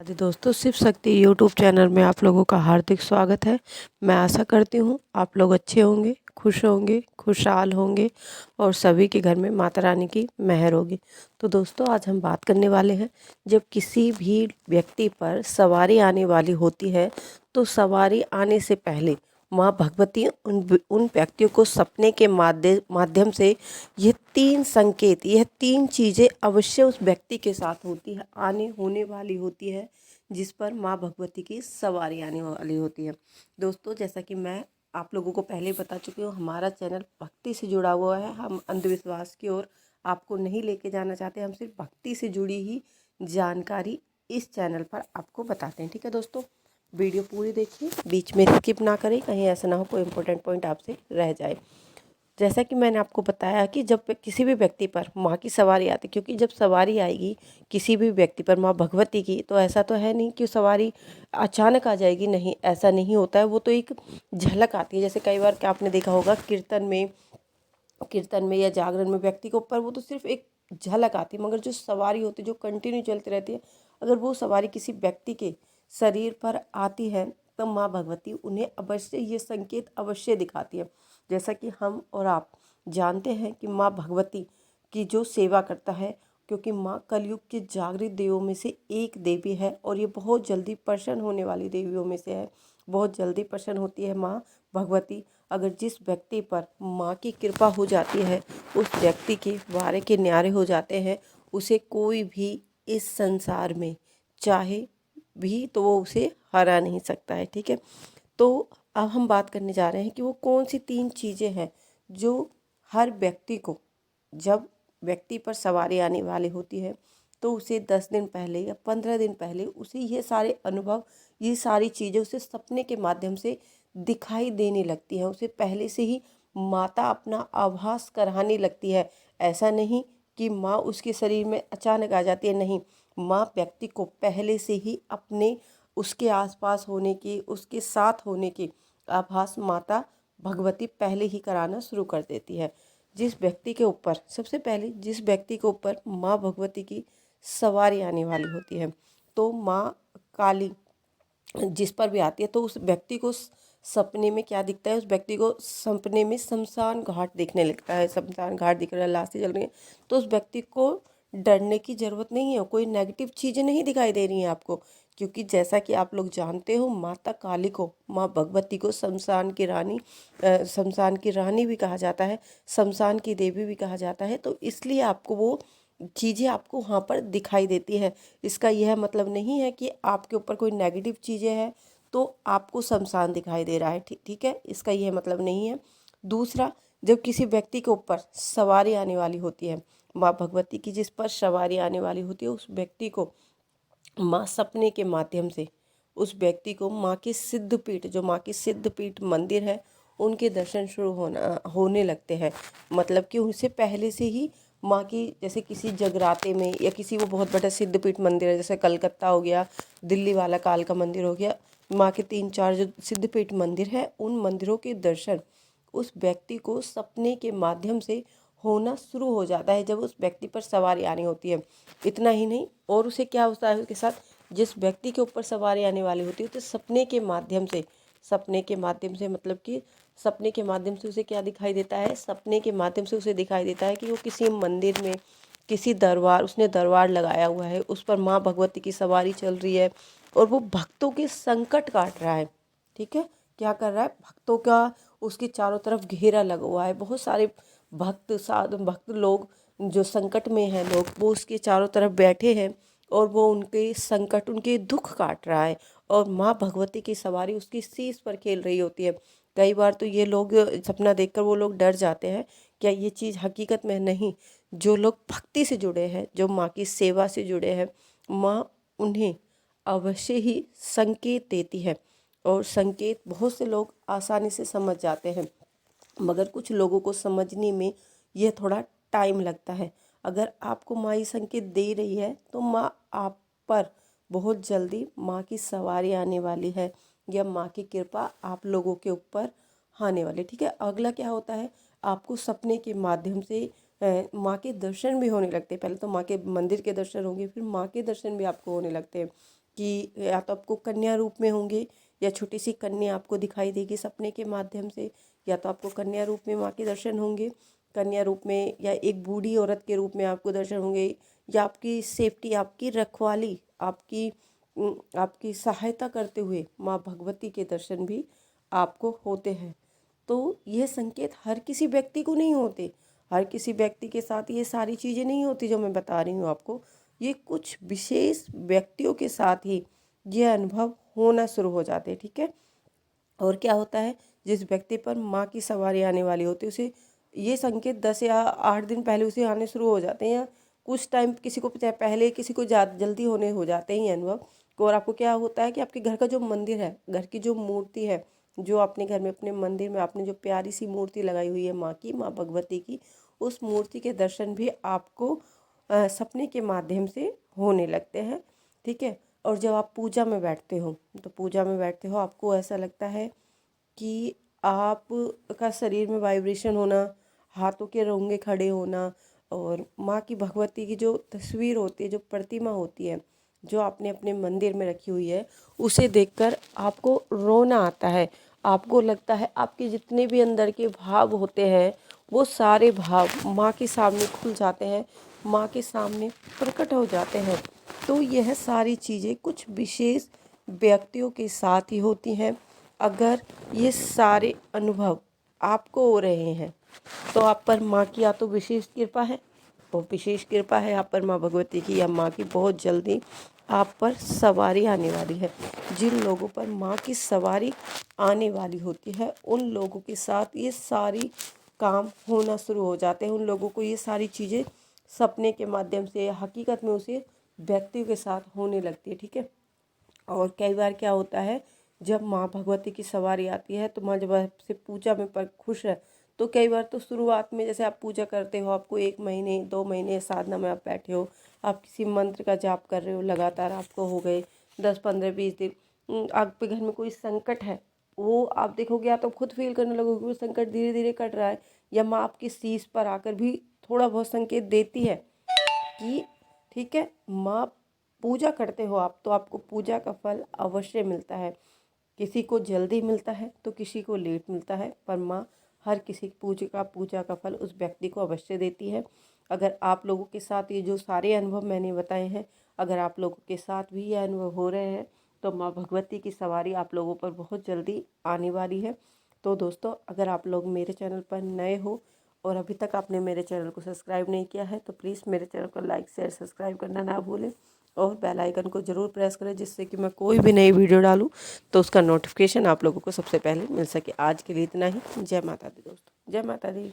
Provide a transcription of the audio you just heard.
जी दोस्तों, Shiv Shakti YouTube channel में आप लोगों का हार्दिक स्वागत है। मैं आशा करती हूँ आप लोग अच्छे होंगे, खुशहाल होंगे और सभी के घर में माता रानी की मेहर होगी। तो दोस्तों, आज हम बात करने वाले हैं, जब किसी भी व्यक्ति पर सवारी आने वाली होती है तो सवारी आने से पहले माँ भगवती उन व्यक्तियों को सपने के माध्यम से यह तीन चीज़ें अवश्य उस व्यक्ति के साथ होती है, होने वाली होती है, जिस पर माँ भगवती की सवारी आने वाली होती है। दोस्तों, जैसा कि मैं आप लोगों को पहले बता चुकी हूँ, हमारा चैनल भक्ति से जुड़ा हुआ है। हम अंधविश्वास की ओर आपको नहीं लेके जाना चाहते, हम सिर्फ भक्ति से जुड़ी ही जानकारी इस चैनल पर आपको बताते हैं। ठीक है दोस्तों, वीडियो पूरी देखिए, बीच में स्किप ना करें, कहीं ऐसा ना हो कोई इंपॉर्टेंट पॉइंट आपसे रह जाए। जैसा कि मैंने आपको बताया कि जब किसी भी व्यक्ति पर माँ की सवारी आती, क्योंकि जब सवारी आएगी किसी भी व्यक्ति पर माँ भगवती की, तो ऐसा तो है नहीं कि सवारी अचानक आ जाएगी, नहीं, ऐसा नहीं होता है। वो तो एक झलक आती है। जैसे कई बार क्या आपने देखा होगा, कीर्तन में या जागरण में व्यक्ति के ऊपर वो तो सिर्फ एक झलक आती है, मगर जो सवारी होती है, जो कंटिन्यू चलती रहती है, अगर वो सवारी किसी व्यक्ति के शरीर पर आती है तो माँ भगवती उन्हें अवश्य ये संकेत अवश्य दिखाती है। जैसा कि हम और आप जानते हैं कि माँ भगवती की जो सेवा करता है, क्योंकि माँ कलयुग के जागृत देवों में से एक देवी है और ये बहुत जल्दी प्रसन्न होने वाली देवियों में से है। बहुत जल्दी प्रसन्न होती है माँ भगवती। अगर जिस व्यक्ति पर माँ की कृपा हो जाती है, उस व्यक्ति के वारे के न्यारे हो जाते हैं, उसे कोई भी इस संसार में चाहे भी तो वो उसे हरा नहीं सकता है। ठीक है, तो अब हम बात करने जा रहे हैं कि वो कौन सी तीन चीज़ें हैं जो हर व्यक्ति को, जब व्यक्ति पर सवारी आने वाली होती है तो उसे 10 दिन पहले या 15 दिन पहले उसे ये सारे अनुभव, ये सारी चीज़ें उसे सपने के माध्यम से दिखाई देने लगती हैं। उसे पहले से ही माता अपना आभास कराने लगती है। ऐसा नहीं कि माँ उसके शरीर में अचानक आ जाती है, नहीं, माँ व्यक्ति को पहले से ही अपने उसके आसपास होने की, उसके साथ होने की आभास माता भगवती पहले ही कराना शुरू कर देती है। जिस व्यक्ति के ऊपर, सबसे पहले जिस व्यक्ति के ऊपर माँ भगवती की सवारी आने वाली होती है, तो माँ काली जिस पर भी आती है, तो उस व्यक्ति को सपने में क्या दिखता है, उस व्यक्ति को सपने में शमशान घाट दिखने लगता है। शमशान घाट दिख रहा है, लाशें जल रही हैं, तो उस व्यक्ति को डरने की ज़रूरत नहीं है। कोई नेगेटिव चीज़ें नहीं दिखाई दे रही हैं आपको, क्योंकि जैसा कि आप लोग जानते हो, माता काली को, माँ भगवती को शमशान की रानी भी कहा जाता है, शमशान की देवी भी कहा जाता है। तो इसलिए आपको वो चीज़ें आपको वहाँ पर दिखाई देती है। इसका यह मतलब नहीं है कि आपके ऊपर कोई नेगेटिव चीज़ें हैं तो आपको शमशान दिखाई दे रहा है। ठीक है, इसका यह मतलब नहीं है। दूसरा, जब किसी व्यक्ति के ऊपर सवारी आने वाली होती है, माँ भगवती की जिस पर सवारी आने वाली होती है, उस व्यक्ति को माँ सपने के माध्यम से, उस व्यक्ति को माँ की सिद्धपीठ, जो माँ की सिद्धपीठ मंदिर है, उनके दर्शन शुरू होने लगते हैं। मतलब कि उनसे पहले से ही माँ की, जैसे किसी जगराते में या किसी, वो बहुत बड़ा सिद्धपीठ मंदिर है, जैसे कलकत्ता हो गया, दिल्ली वाला काल का मंदिर हो गया, माँ के 3-4 जो सिद्धपीठ मंदिर है, उन मंदिरों के दर्शन उस व्यक्ति को सपने के माध्यम से होना शुरू हो जाता है, जब उस व्यक्ति पर सवारी आनी होती है। इतना ही नहीं, और उसे क्या होता है, उसके साथ जिस व्यक्ति के ऊपर सवारी आने वाली होती है, तो सपने के माध्यम से, मतलब कि सपने के माध्यम से उसे क्या दिखाई देता है, सपने के माध्यम से उसे दिखाई देता है कि वो किसी मंदिर में, किसी दरबार, उसने दरबार लगाया हुआ है, उस पर माँ भगवती की सवारी चल रही है और वो भक्तों के संकट काट रहा है। ठीक है, क्या कर रहा है, भक्तों का उसके चारों तरफ घेरा लगा हुआ है। बहुत सारे भक्त लोग जो संकट में हैं, लोग वो उसके चारों तरफ बैठे हैं और वो उनके संकट, उनके दुख काट रहा है, और माँ भगवती की सवारी उसकी शीश पर खेल रही होती है। कई बार तो ये लोग सपना देखकर वो लोग डर जाते हैं, क्या ये चीज़ हकीकत में नहीं। जो लोग भक्ति से जुड़े हैं, जो माँ की सेवा से जुड़े हैं, माँ उन्हें अवश्य ही संकेत देती है, और संकेत बहुत से लोग आसानी से समझ जाते हैं, मगर कुछ लोगों को समझने में यह थोड़ा टाइम लगता है। अगर आपको माँ ये संकेत दे रही है तो माँ आप पर बहुत जल्दी माँ की सवारी आने वाली है, या माँ की कृपा आप लोगों के ऊपर आने वाली। ठीक है, अगला क्या होता है, आपको सपने के माध्यम से माँ के दर्शन भी होने लगते हैं। पहले तो माँ के मंदिर के दर्शन होंगे, फिर माँ के दर्शन भी आपको होने लगते हैं। कि या तो आपको कन्या रूप में होंगे, या छोटी सी कन्या आपको दिखाई देगी सपने के माध्यम से, या तो आपको कन्या रूप में माँ के दर्शन होंगे, कन्या रूप में, या एक बूढ़ी औरत के रूप में आपको दर्शन होंगे, या आपकी सेफ्टी, आपकी रखवाली, आपकी सहायता करते हुए माँ भगवती के दर्शन भी आपको होते हैं। तो ये संकेत हर किसी व्यक्ति को नहीं होते, हर किसी व्यक्ति के साथ ये सारी चीज़ें नहीं होती जो मैं बता रही हूँ आपको। ये कुछ विशेष व्यक्तियों के साथ ही ये अनुभव होना शुरू हो जाते हैं, ठीक है। और क्या होता है, जिस व्यक्ति पर माँ की सवारी आने वाली होती है उसे ये संकेत 10 या 8 दिन पहले उसे आने शुरू हो जाते हैं, या कुछ टाइम किसी को पहले, किसी को जल्दी होने हो जाते हैं अनुभव। और आपको क्या होता है कि आपके घर का जो मंदिर है, घर की जो मूर्ति है, जो अपने घर में अपने मंदिर में आपने जो प्यारी सी मूर्ति लगाई हुई है माँ की, माँ भगवती की, उस मूर्ति के दर्शन भी आपको सपने के माध्यम से होने लगते हैं, ठीक है। और जब आप पूजा में बैठते हो, तो पूजा में बैठते हो आपको ऐसा लगता है कि आप का शरीर में वाइब्रेशन होना, हाथों के रोंगे खड़े होना, और माँ की भगवती की जो तस्वीर होती है, जो प्रतिमा होती है, जो आपने अपने मंदिर में रखी हुई है, उसे देखकर आपको रोना आता है। आपको लगता है आपके जितने भी अंदर के भाव होते हैं वो सारे भाव माँ के सामने खुल जाते हैं, माँ के सामने प्रकट हो जाते हैं। तो यह सारी चीज़ें कुछ विशेष व्यक्तियों के साथ ही होती हैं। अगर ये सारे अनुभव आपको हो रहे हैं तो आप पर माँ की या तो विशेष कृपा है, वो विशेष कृपा है आप पर माँ भगवती की, या माँ की बहुत जल्दी आप पर सवारी आने वाली है। जिन लोगों पर माँ की सवारी आने वाली होती है उन लोगों के साथ ये सारी काम होना शुरू हो जाते हैं। उन लोगों को ये सारी चीज़ें सपने के माध्यम से या हकीकत में उसे व्यक्तियों के साथ होने लगती है, ठीक है। और कई बार क्या होता है, जब माँ भगवती की सवारी आती है तो माँ जब आपसे पूजा में पर खुश है, तो कई बार तो शुरुआत में जैसे आप पूजा करते हो, आपको 1 महीने 2 महीने साधना में आप बैठे हो, आप किसी मंत्र का जाप कर रहे हो, लगातार आपको हो गए 10 15 20 दिन, आपके घर में कोई संकट है, वो आप देखोगे, या तो खुद फील करने लगोगे वो संकट धीरे धीरे कट रहा है, या माँ आपकी शीश पर आकर भी थोड़ा बहुत संकेत देती है कि ठीक है, माँ पूजा करते हो आप तो आपको पूजा का फल अवश्य मिलता है। किसी को जल्दी मिलता है तो किसी को लेट मिलता है, पर माँ हर किसी पूजा का फल उस व्यक्ति को अवश्य देती है। अगर आप लोगों के साथ ये जो सारे अनुभव मैंने बताए हैं, अगर आप लोगों के साथ भी ये अनुभव हो रहे हैं तो माँ भगवती की सवारी आप लोगों पर बहुत जल्दी आने वाली है। तो दोस्तों, अगर आप लोग मेरे चैनल पर नए हो और अभी तक आपने मेरे चैनल को सब्सक्राइब नहीं किया है तो प्लीज़ मेरे चैनल को लाइक शेयर सब्सक्राइब करना ना भूलें, और बेल आइकन को ज़रूर प्रेस करें, जिससे कि मैं कोई भी नई वीडियो डालूं तो उसका नोटिफिकेशन आप लोगों को सबसे पहले मिल सके। आज के लिए इतना ही। जय माता दी दोस्तों, जय माता दी।